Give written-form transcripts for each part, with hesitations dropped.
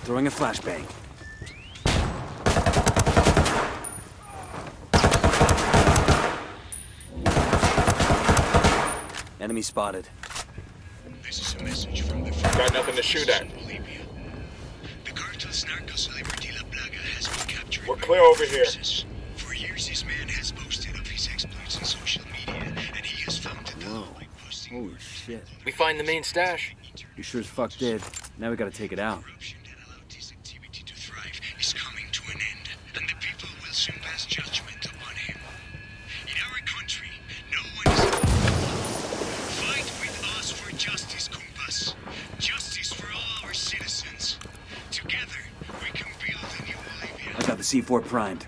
Throwing a flashbang. Enemy spotted. This is a message from the Got nothing to shoot at. The cartel's narcos Liberty La Plaga has been captured. We're clear over here. For years, this man has boasted of his exploits on social media, and he has founded the law by posting. Holy shit. We find the main stash. You sure as fuck did. Now we gotta take it out. Corruption that allowed this activity to thrive is coming to an end, and the people will soon pass judgment upon him. In our country, no one is allowed. Fight with us for justice, compas. Justice for all our citizens. Together, we can build a new Bolivia. I got the C4 primed.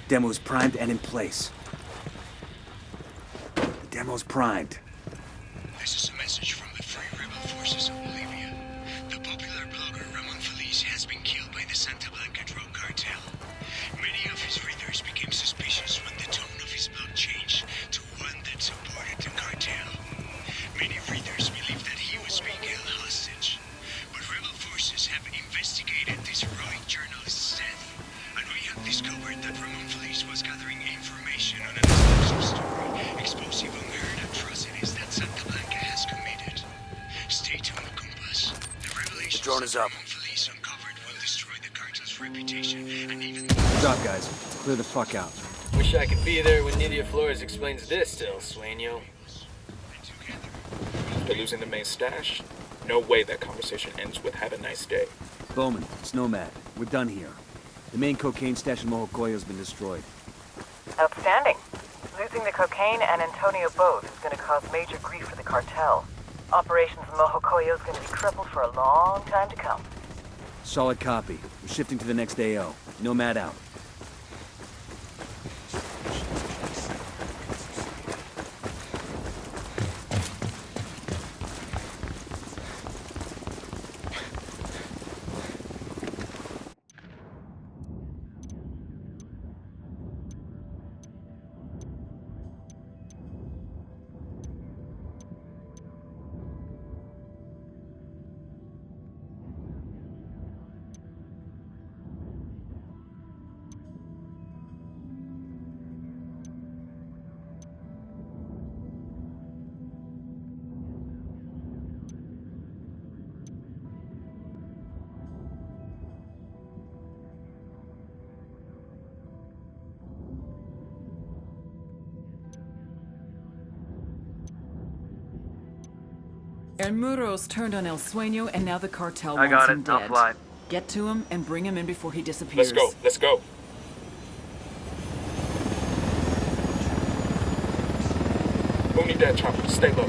Demo's primed and in place. The demo's primed. This is a message from the Free Rebel Forces of Bolivia. The popular blogger Ramon Feliz has been killed by the Santa Blanca drug cartel. Many of his readers became suspicious when the tone of his blog changed to one that supported the cartel. Many readers believed that he was being held hostage. But rebel forces have investigated this heroic journalist's death, and we have discovered that Ramon Feliz was gathering information on an explosive story, exposing unheard atrocities that Santa Blanca has committed. Stay tuned, compas. The revelations Drone is up. Ramon Feliz uncovered will destroy the cartel's reputation, and even Good job, guys. Let's clear the fuck out. Wish I could be there when Nidia Flores explains this to El Sueño. They're losing the main stash. No way that conversation ends with "have a nice day." Bowman, it's Nomad. We're done here. The main cocaine stash in Mojocoyo's been destroyed. Outstanding. Losing the cocaine and Antonio both is going to cause major grief for the cartel. Operations in Mojocoyo is going to be crippled for a long time to come. Solid copy. We're shifting to the next AO. Nomad out. El Muro's turned on El Sueño, and now the cartel I wants got him it. I'll dead. fly. Get to him and bring him in before he disappears. Let's go. Let's go. Who need that chopper? Stay low.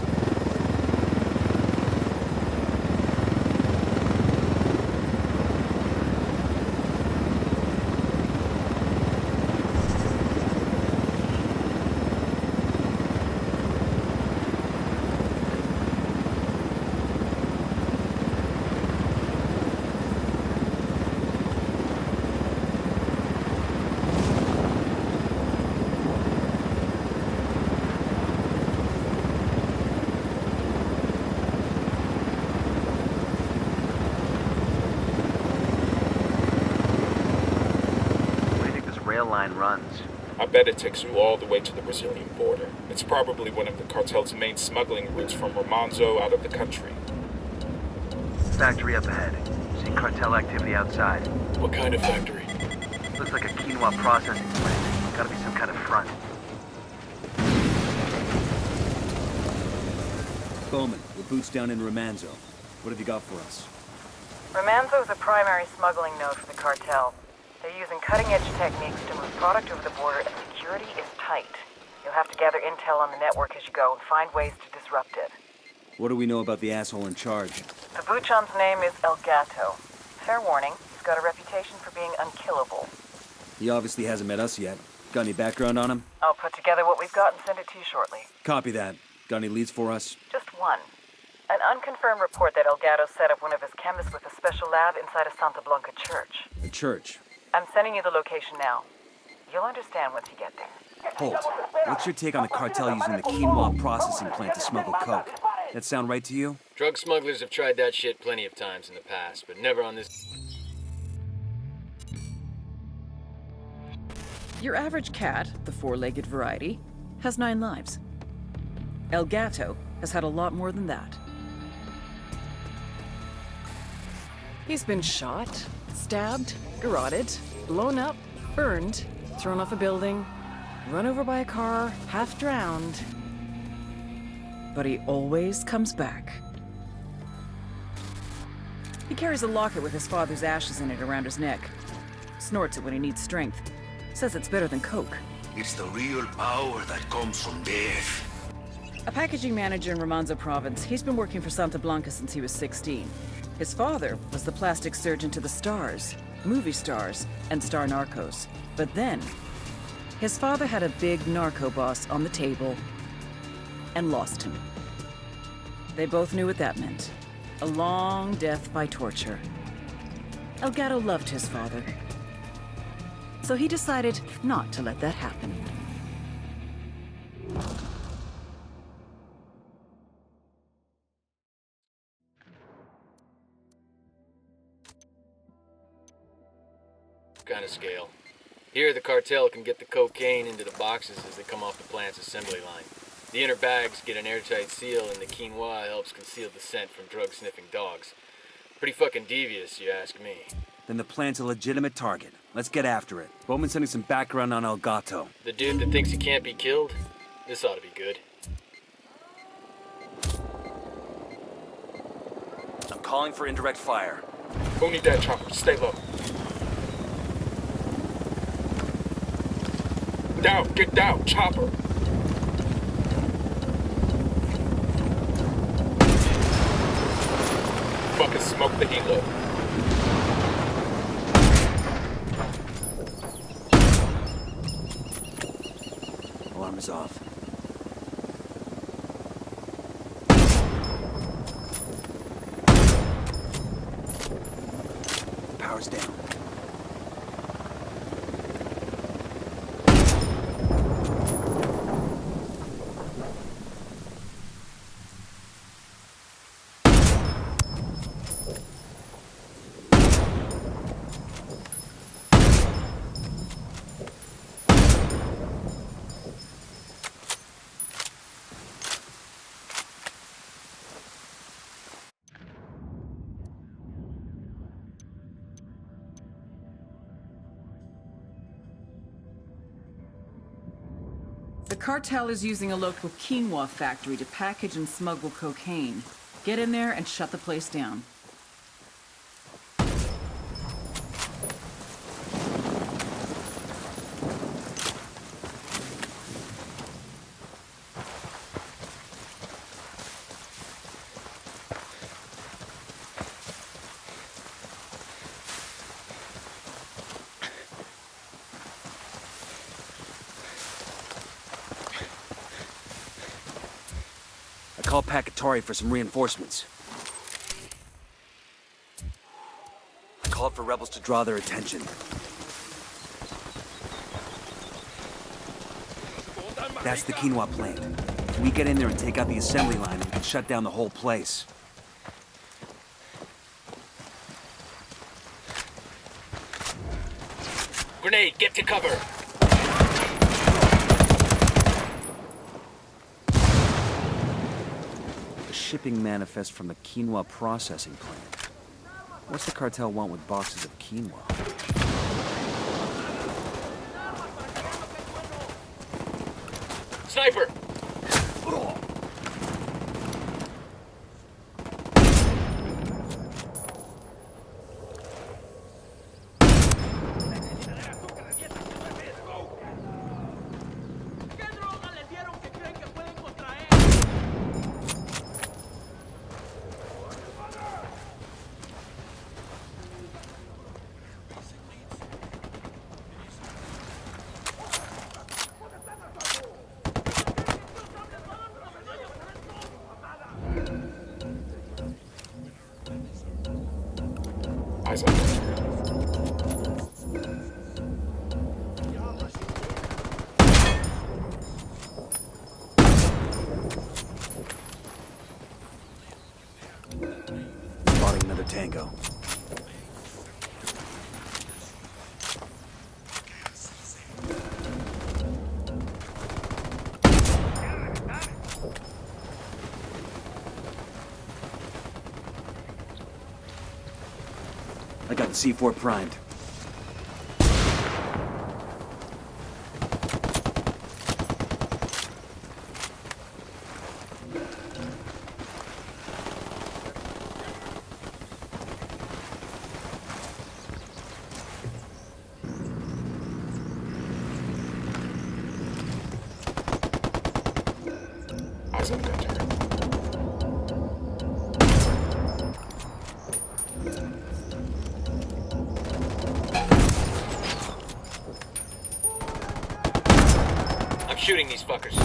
Line runs. I bet it takes you all the way to the Brazilian border. It's probably one of the cartel's main smuggling routes from Romanzo out of the country. Factory up ahead. See cartel activity outside. What kind of factory? Looks like a quinoa processing plant. Gotta be some kind of front. Bowman, we're boots down in Romanzo. What have you got for us? Romanzo is a primary smuggling node for the cartel. They're using cutting-edge techniques to move product over the border, and security is tight. You'll have to gather intel on the network as you go and find ways to disrupt it. What do we know about the asshole in charge? The Buchon's name is El Gato. Fair warning, he's got a reputation for being unkillable. He obviously hasn't met us yet. Got any background on him? I'll put together what we've got and send it to you shortly. Copy that. Got any leads for us? Just one. An unconfirmed report that El Gato set up one of his chemists with a special lab inside a Santa Blanca church. The church. I'm sending you the location now. You'll understand once you get there. Holt, what's your take on the cartel using the quinoa processing plant to smuggle coke? That sound right to you? Drug smugglers have tried that shit plenty of times in the past, but never on this. Your average cat, the four-legged variety, has 9 lives. El Gato has had a lot more than that. He's been shot, stabbed, garroted, blown up, burned, thrown off a building, run over by a car, half drowned. But he always comes back. He carries a locket with his father's ashes in it around his neck. Snorts it when he needs strength. Says it's better than coke. It's the real power that comes from death. A packaging manager in Romanzo province, he's been working for Santa Blanca since he was 16. His father was the plastic surgeon to the stars, movie stars, and star narcos. But then, his father had a big narco boss on the table and lost him. They both knew what that meant. A long death by torture. El Gato loved his father. So he decided not to let that happen. Kind of scale. Here, the cartel can get the cocaine into the boxes as they come off the plant's assembly line. The inner bags get an airtight seal, and the quinoa helps conceal the scent from drug-sniffing dogs. Pretty fucking devious, you ask me. Then the plant's a legitimate target. Let's get after it. Bowman's sending some background on El Gato. The dude that thinks he can't be killed? This ought to be good. I'm calling for indirect fire. Who need that chopper? Stay low. Down, get down, chopper. Fucking smoke the helo. Alarm is off. Power's down. The cartel is using a local quinoa factory to package and smuggle cocaine. Get in there and shut the place down. Call Pacatari for some reinforcements. I called for rebels to draw their attention. That's the quinoa plant. We get in there and take out the assembly line, we can shut down the whole place. Grenade, get to cover! Shipping manifest from the quinoa processing plant. What's the cartel want with boxes of quinoa? Sniper! go. I got the C4 primed. Eyes on gun turret. I'm shooting these fuckers.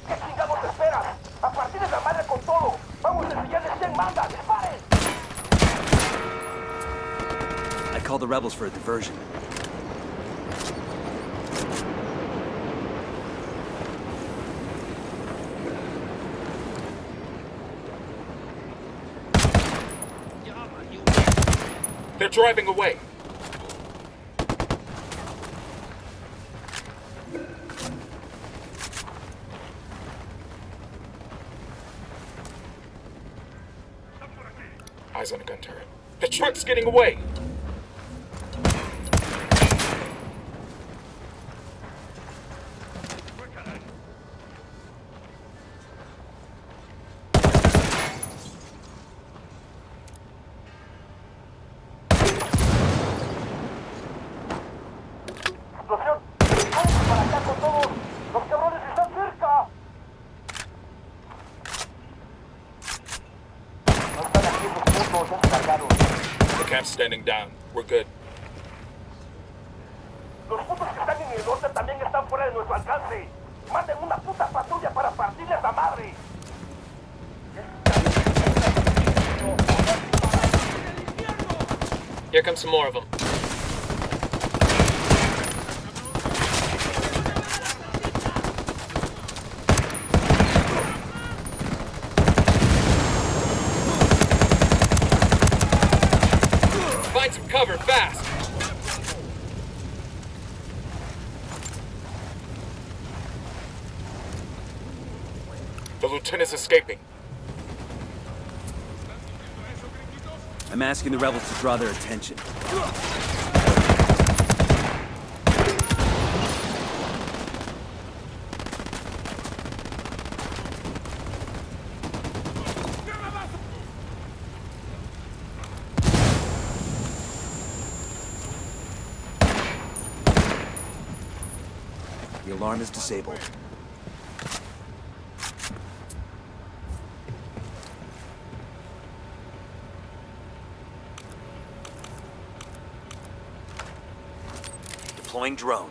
¿Qué chingados esperas? ¡A partir de la madre con todo! ¡Vamos a enseñarles quién manda! ¡Disparen! I called the rebels for a diversion. They're driving away. Eyes on a gun turret. The truck's getting away. ¡Explosión! ¡Vamos para acá con todos! ¡Los cabrones están cerca! No están aquí los putos, ya se cargaron. The camp's standing down. We're good. Los putos que están en el norte también están fuera de nuestro alcance. ¡Manden una puta patrulla para partirles la madre! Here comes some more of them. Find some cover, fast! The lieutenant's escaping. I'm asking the rebels to draw their attention. The alarm is disabled. Deploying drone.